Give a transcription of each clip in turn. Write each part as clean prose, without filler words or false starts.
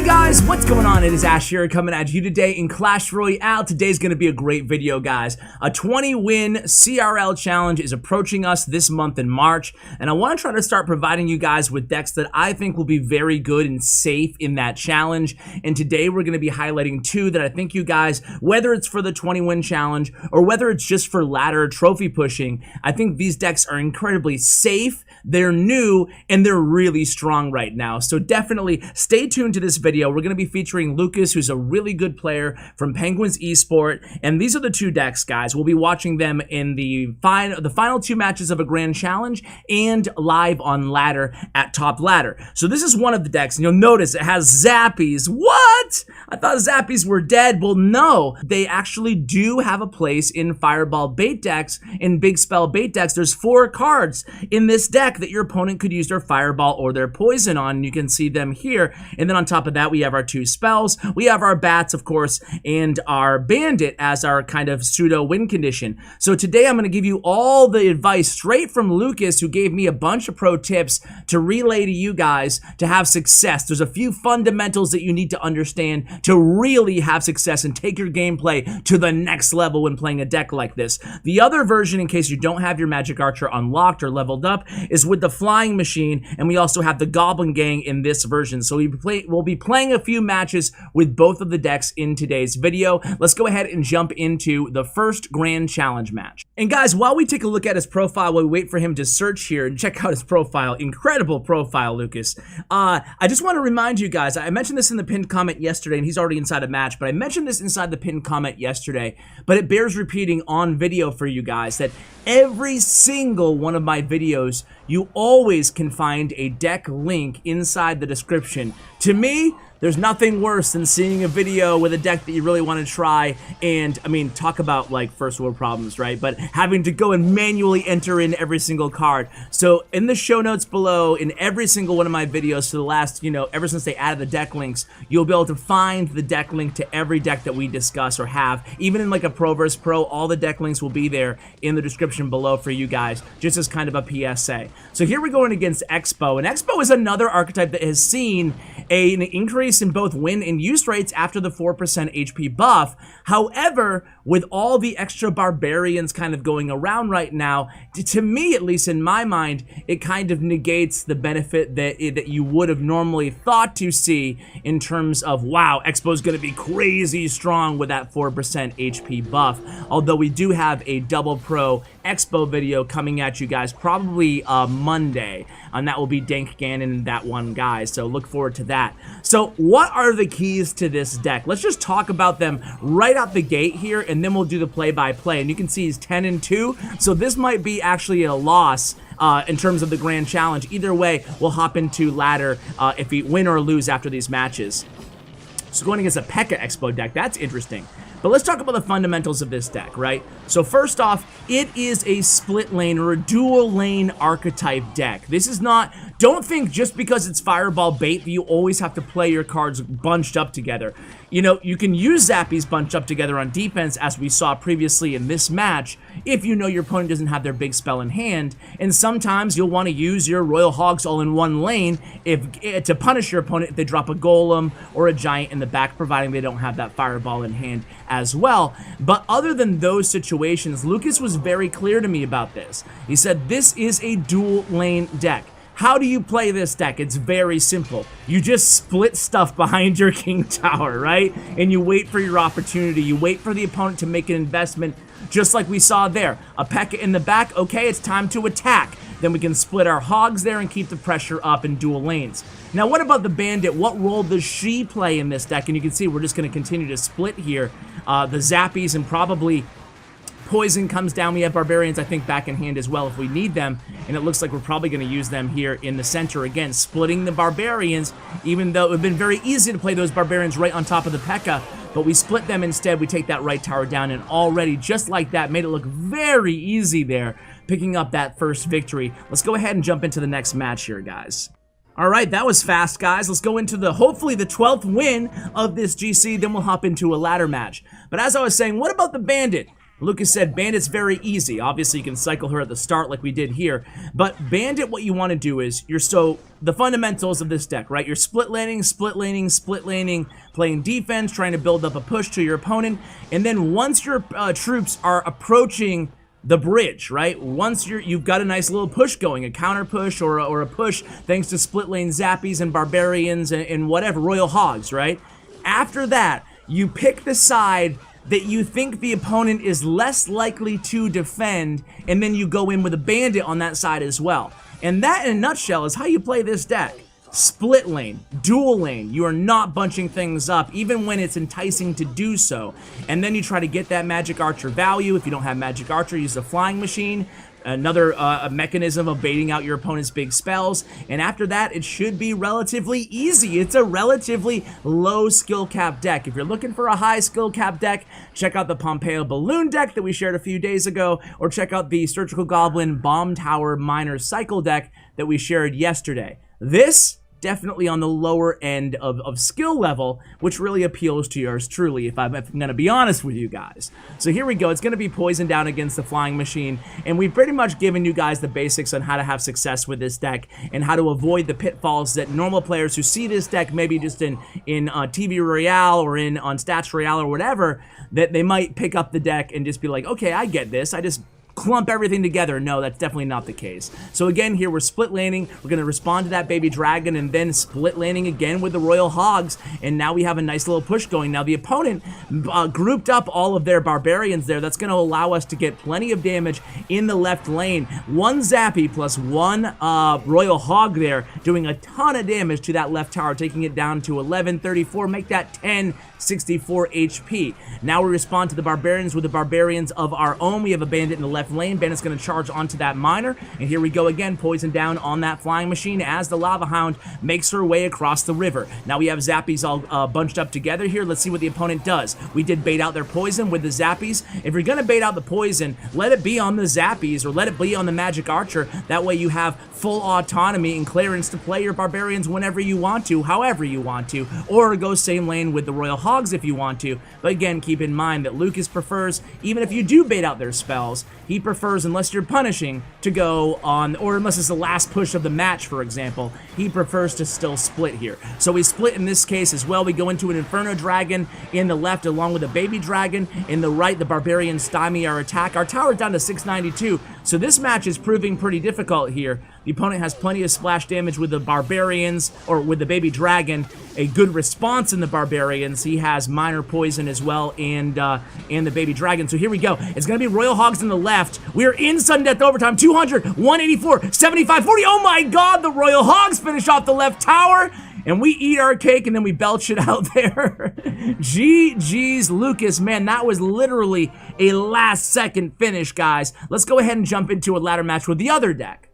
Guys, what's going on? It is Ash here coming at you today in Clash Royale. Today's going to be a great video, guys. A 20-win CRL challenge is approaching us this month in March, and I want to try to start providing you guys with decks that I think will be very good and safe in that challenge. And today we're going to be highlighting two that I think you guys, whether it's for the 20-win challenge or whether it's just for ladder trophy pushing, I think these decks are incredibly safe, they're new, and they're really strong right now. So definitely stay tuned to this video. We're going to be featuring Lucas, who's a really good player from Penguins Esport, and these are the two decks, guys. We'll be watching them in the final two matches of a grand challenge and live on ladder at top ladder. So this is one of the decks, and you'll notice it has Zappies. What? I thought Zappies were dead. Well, no, they actually do have a place in Fireball bait decks, in Big Spell bait decks. There's 4 cards in this deck that your opponent could use their Fireball or their Poison on, and you can see them here. And then on top of that, we have our 2 spells, we have our bats, of course, and our bandit as our kind of pseudo win condition. So today I'm going to give you all the advice straight from Lucas, who gave me a bunch of pro tips to relay to you guys to have success. There's a few fundamentals that you need to understand to really have success and take your gameplay to the next level when playing a deck like this. The other version, in case you don't have your Magic Archer unlocked or leveled up, is with the Flying Machine, and we also have the Goblin Gang in this version. So we'll be playing a few matches with both of the decks in today's video. Let's go ahead and jump into the first grand challenge match. And guys, while we take a look at his profile, while we wait for him to search here and check out his profile, incredible profile, Lucas. I just want to remind you guys, I mentioned this in the pinned comment yesterday, and he's already inside a match, but I mentioned this inside the pinned comment yesterday, but it bears repeating on video for you guys that every single one of my videos, you always can find a deck link inside the description. To me, there's nothing worse than seeing a video with a deck that you really want to try and, I mean, talk about like first world problems, right? But having to go and manually enter in every single card. So in the show notes below, in every single one of my videos for the last, ever since they added the deck links, you'll be able to find the deck link to every deck that we discuss or have. Even in like a Pro vs. Pro, all the deck links will be there in the description below for you guys, just as kind of a PSA. So here we're going against Expo, and Expo is another archetype that has seen an increase in both win and use rates after the 4% HP buff. However, with all the extra Barbarians kind of going around right now, to me, at least in my mind, it kind of negates the benefit that you would have normally thought to see in terms of, wow, Expo's going to be crazy strong with that 4% HP buff. Although we do have a double pro Expo video coming at you guys probably Monday, and that will be Dank Gannon and that one guy, so look forward to that. So what are the keys to this deck? Let's just talk about them right out the gate here, and then we'll do the play-by-play. And you can see he's 10-2, so this might be actually a loss in terms of the grand challenge. Either way, we'll hop into ladder if we win or lose after these matches. So going against a P.E.K.K.A. Expo deck, that's interesting. But let's talk about the fundamentals of this deck, right? So first off, it is a split lane or a dual lane archetype deck. This is not, don't think just because it's Fireball bait that you always have to play your cards bunched up together. You can use Zappies bunched up together on defense, as we saw previously in this match, if you know your opponent doesn't have their big spell in hand. And sometimes you'll want to use your Royal Hogs all in one lane to punish your opponent if they drop a Golem or a Giant in the back, providing they don't have that Fireball in hand as well. But other than those situations, Lucas was very clear to me about this. He said this is a dual lane deck. How do you play this deck? It's very simple. You just split stuff behind your King Tower, right? And you wait for your opportunity. You wait for the opponent to make an investment, just like we saw there. A P.E.K.K.A. in the back, okay, it's time to attack. Then we can split our Hogs there and keep the pressure up in dual lanes. Now, what about the Bandit? What role does she play in this deck? And you can see we're just going to continue to split here. The Zappies and probably Poison comes down. We have Barbarians, I think, back in hand as well if we need them, and it looks like we're probably going to use them here in the center again, splitting the Barbarians, even though it would have been very easy to play those Barbarians right on top of the P.E.K.K.A., but we split them instead. We take that right tower down, and already, just like that, made it look very easy there, picking up that first victory. Let's go ahead and jump into the next match here, guys. Alright, that was fast, guys. Let's go into hopefully the 12th win of this GC, then we'll hop into a ladder match. But as I was saying, what about the Bandit? Lucas said, Bandit's very easy. Obviously, you can cycle her at the start like we did here. But Bandit, what you want to do is, the fundamentals of this deck, right? You're split laning, playing defense, trying to build up a push to your opponent. And then once your troops are approaching the bridge, right? Once you've got a nice little push going, a counter push or a push thanks to split lane Zappies and Barbarians and whatever, Royal Hogs, right? After that, you pick the side that you think the opponent is less likely to defend, and then you go in with a bandit on that side as well. And that, in a nutshell, is how you play this deck. Split lane, dual lane, you are not bunching things up, even when it's enticing to do so. And then you try to get that Magic Archer value. If you don't have Magic Archer, use the Flying Machine. Another mechanism of baiting out your opponent's big spells, and after that, it should be relatively easy. It's a relatively low skill cap deck. If you're looking for a high skill cap deck, check out the Pompeo Balloon deck that we shared a few days ago, or check out the Surgical Goblin Bomb Tower Miner Cycle deck that we shared yesterday. This definitely on the lower end of skill level, which really appeals to yours truly, if I'm gonna be honest with you guys. So here we go. It's gonna be poisoned down against the Flying Machine, and we've pretty much given you guys the basics on how to have success with this deck and how to avoid the pitfalls that normal players who see this deck maybe just in TV Royale or on Stats Royale or whatever, that they might pick up the deck and just be like, okay, I get this. I just clump everything together. No, that's definitely not the case. So again, here we're split laning. We're going to respond to that baby dragon and then split laning again with the Royal Hogs, and now we have a nice little push going. Now the opponent grouped up all of their Barbarians there. That's going to allow us to get plenty of damage in the left lane. One Zappy plus one Royal Hog there, doing a ton of damage to that left tower, taking it down to 1134, make that 1064 HP. Now we respond to the Barbarians with the Barbarians of our own. We have a bandit in the left lane. Bandit's going to charge onto that miner, and here we go again, poison down on that Flying Machine as the Lava Hound makes her way across the river. Now we have Zappies all bunched up together here. Let's see what the opponent does. We did bait out their poison with the Zappies. If you're going to bait out the poison, let it be on the Zappies or let it be on the Magic Archer. That way you have full autonomy and clearance to play your Barbarians whenever you want to, however you want to, or go same lane with the Royal Hogs if you want to. But again, keep in mind that Lucas prefers, even if you do bait out their spells, he prefers, unless you're punishing, to go on, or unless it's the last push of the match, for example, he prefers to still split here. So we split in this case as well. We go into an Inferno Dragon in the left along with a Baby Dragon. In the right, the Barbarians stymie our attack. Our tower's down to 692, so this match is proving pretty difficult here. The opponent has plenty of splash damage with the Barbarians, or with the Baby Dragon, a good response in the Barbarians. He has minor poison as well, and the Baby Dragon. So here we go. It's going to be Royal Hogs in the left. We're in sudden death overtime. 200, 184, 75, 40. Oh my god, the Royal Hogs finish off the left tower, and we eat our cake and then we belch it out there. GG's Lucas, man, that was literally a last second finish, guys. Let's go ahead and jump into a ladder match with the other deck.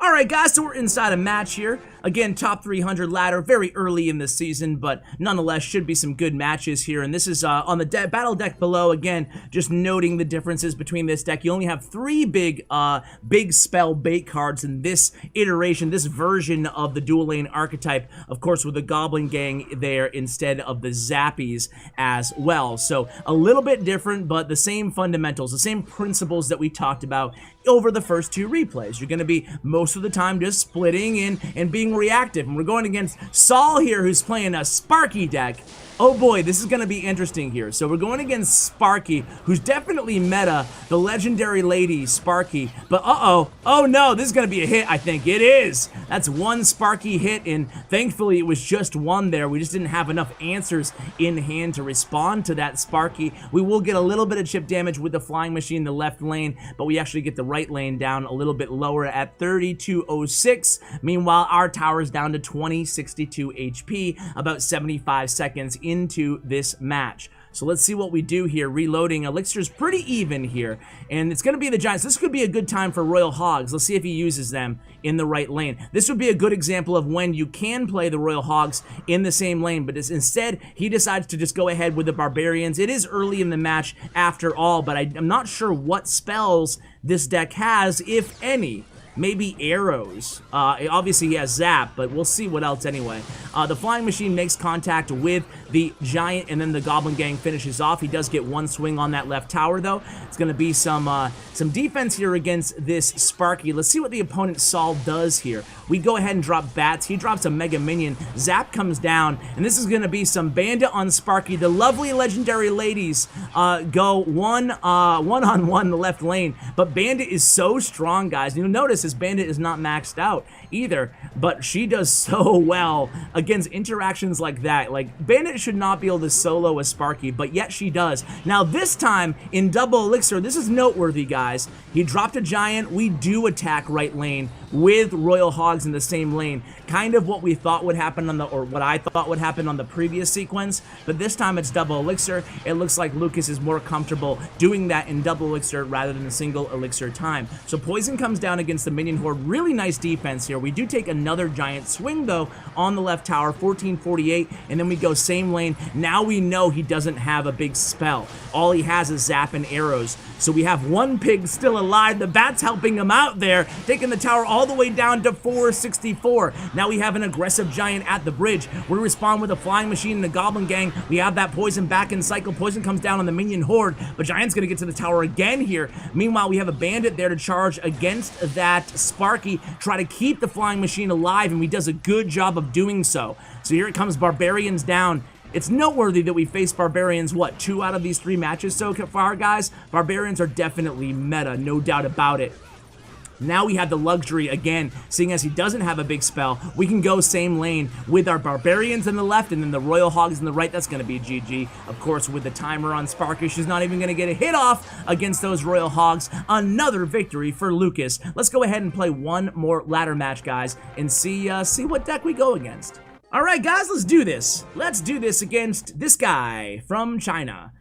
Alright guys, so we're inside a match here. Again, top 300 ladder, very early in the season, but nonetheless should be some good matches here. And this is on the battle deck below. Again, just noting the differences between this deck. You only have 3 big spell bait cards in this iteration, this version of the dual lane archetype. Of course, with the Goblin Gang there instead of the Zappies as well. So a little bit different, but the same fundamentals, the same principles that we talked about over the first 2 replays. You're going to be most of the time just splitting and being reactive, and we're going against Saul here, who's playing a Sparky deck. Oh boy, this is going to be interesting here. So we're going against Sparky, who's definitely meta, the legendary lady Sparky. But oh no, this is going to be a hit, I think. It is. That's one Sparky hit, and thankfully it was just one there. We just didn't have enough answers in hand to respond to that Sparky. We will get a little bit of chip damage with the Flying Machine in the left lane, but we actually get the right lane down a little bit lower at 3206. Meanwhile, our tower is down to 2062 HP, about 75 seconds into this match. So let's see what we do here. Reloading. Elixir's pretty even here, and it's going to be the Giants. This could be a good time for Royal Hogs. Let's see if he uses them in the right lane. This would be a good example of when you can play the Royal Hogs in the same lane, but instead he decides to just go ahead with the Barbarians. It is early in the match after all, but I'm not sure what spells this deck has, if any. maybe arrows. Obviously, he has zap, but we'll see what else anyway. The flying machine makes contact with the giant, and then the goblin gang finishes off. He does get one swing on that left tower, though. It's going to be some defense here against this Sparky. Let's see what the opponent Saul does here. We go ahead and drop bats. He drops a mega minion. Zap comes down, and this is going to be some bandit on Sparky. The lovely legendary ladies go one-on-one in the left lane, but bandit is so strong, guys. You'll notice his bandit is not maxed out either, but she does so well against interactions like that. Like, bandit should not be able to solo a Sparky, but yet she does. Now this time in double elixir, this is noteworthy, guys. He dropped a giant. We do attack right lane with Royal Hogs in the same lane. Kind of what we thought would happen on the, or what I thought would happen on the previous sequence, but this time it's double elixir. It looks like Lucas is more comfortable doing that in double elixir rather than a single elixir time. So poison comes down against the minion horde. Really nice defense here. We do take another giant swing though on the left tower, 1448, and then we go same lane. Now we know he doesn't have a big spell. All he has is zap and arrows. So we have one pig still alive. The bat's helping him out there, taking the tower all the way down to 464. Now we have an aggressive giant at the bridge. We respond with a flying machine and the goblin gang. We have that poison back in cycle. Poison comes down on the minion horde, but giant's gonna get to the tower again here. Meanwhile, we have a bandit there to charge against that Sparky, try to keep the flying machine alive, and he does a good job of doing so. So here it comes, Barbarians down. It's noteworthy that we face Barbarians, what, 2 out of these 3 matches so far, guys? Barbarians are definitely meta, no doubt about it. Now we have the luxury, again, seeing as he doesn't have a big spell, we can go same lane with our Barbarians in the left and then the Royal Hogs in the right. That's going to be GG. Of course, with the timer on Sparky, she's not even going to get a hit off against those Royal Hogs. Another victory for Lucas. Let's go ahead and play one more ladder match, guys, and see what deck we go against. All right, guys, let's do this. Let's do this against this guy from China.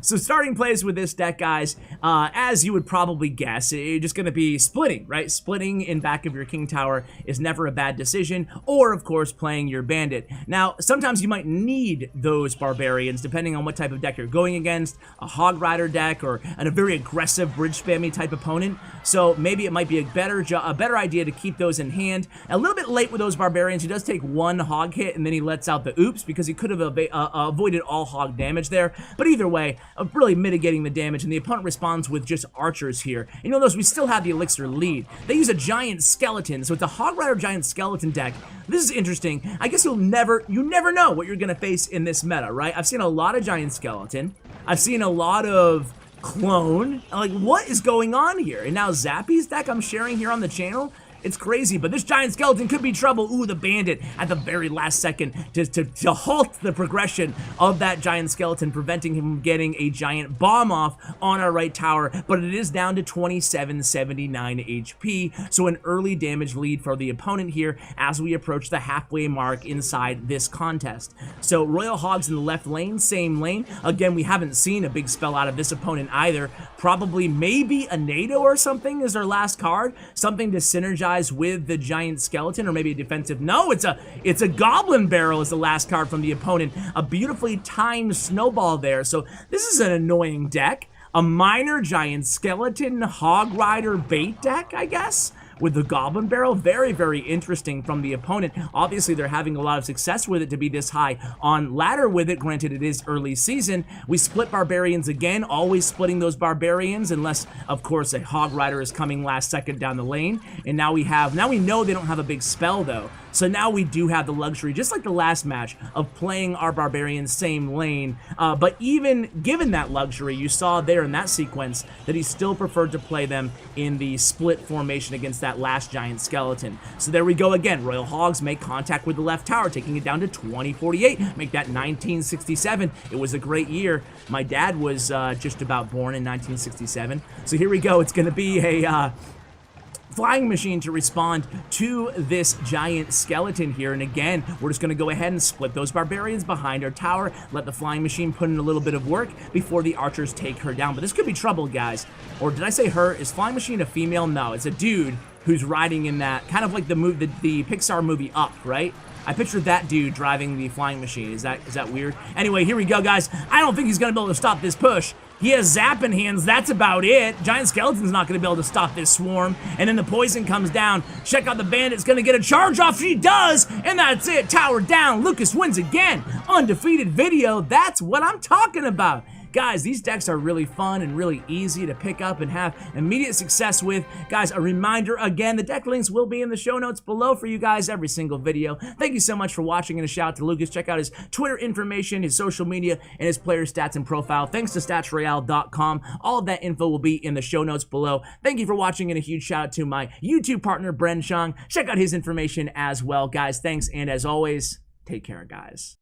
So starting plays with this deck, guys, as you would probably guess, you're just going to be splitting, right? Splitting in back of your king tower is never a bad decision, or of course playing your bandit. Now, sometimes you might need those barbarians depending on what type of deck you're going against, a hog rider deck or a very aggressive bridge spammy type opponent. So maybe it might be a better idea to keep those in hand. A little bit late with those barbarians. He does take one hog hit and then he lets out the oops because he could have avoided all hog damage there. But either way, really mitigating the damage, and the opponent responds with just archers here. And you'll notice we still have the elixir lead. They use a giant skeleton, so it's a hog rider giant skeleton deck. This is interesting. I guess you never know what you're gonna face in this meta, right? I've seen a lot of giant skeleton. I've seen a lot of clone. Like, what is going on here? And now Zappies deck I'm sharing here on the channel. It's crazy, but this giant skeleton could be trouble. Ooh, the bandit at the very last second to halt the progression of that giant skeleton, preventing him from getting a giant bomb off on our right tower, but it is down to 2779 HP, so an early damage lead for the opponent here as we approach the halfway mark inside this contest. So Royal Hogs in the left lane, same lane. Again, we haven't seen a big spell out of this opponent either. Probably maybe a NATO or something is our last card, something to synergize with the giant skeleton, or maybe a defensive. No, it's a goblin barrel is the last card from the opponent. A beautifully timed snowball there. So this is an annoying deck. A minor giant skeleton hog rider bait deck, I guess, with the goblin barrel. Very, very interesting from the opponent. Obviously, they're having a lot of success with it to be this high on ladder with it. Granted, it is early season. We split barbarians again, always splitting those barbarians, unless, of course, a hog rider is coming last second down the lane. And now we know they don't have a big spell, though. So now we do have the luxury, just like the last match, of playing our barbarians same lane. But even given that luxury, you saw there in that sequence that he still preferred to play them in the split formation against that last giant skeleton. So there we go again. Royal Hogs make contact with the left tower, taking it down to 2048. Make that 1967. It was a great year. My dad was just about born in 1967. So here we go. It's going to be a flying machine to respond to this giant skeleton here. And again, we're just going to go ahead and split those barbarians behind our tower, let the flying machine put in a little bit of work before the archers take her down. But this could be trouble, guys. Or did I say her? Is flying machine a female? No, it's a dude who's riding in that, kind of like the Pixar movie Up, right? I pictured that dude driving the flying machine. Is that weird? Anyway, here we go, guys. I don't think he's going to be able to stop this push. He has Zap in hands, that's about it. Giant Skeleton's not gonna be able to stop this swarm. And then the poison comes down. Check out the Bandit's gonna get a charge off, she does! And that's it, tower down, Lucas wins again. Undefeated video, that's what I'm talking about. Guys, these decks are really fun and really easy to pick up and have immediate success with. Guys, a reminder again, the deck links will be in the show notes below for you guys every single video. Thank you so much for watching, and a shout out to Lucas. Check out his Twitter information, his social media, and his player stats and profile. Thanks to statsroyale.com. All of that info will be in the show notes below. Thank you for watching, and a huge shout out to my YouTube partner, Bren Chong. Check out his information as well, guys. Thanks, and as always, take care, guys.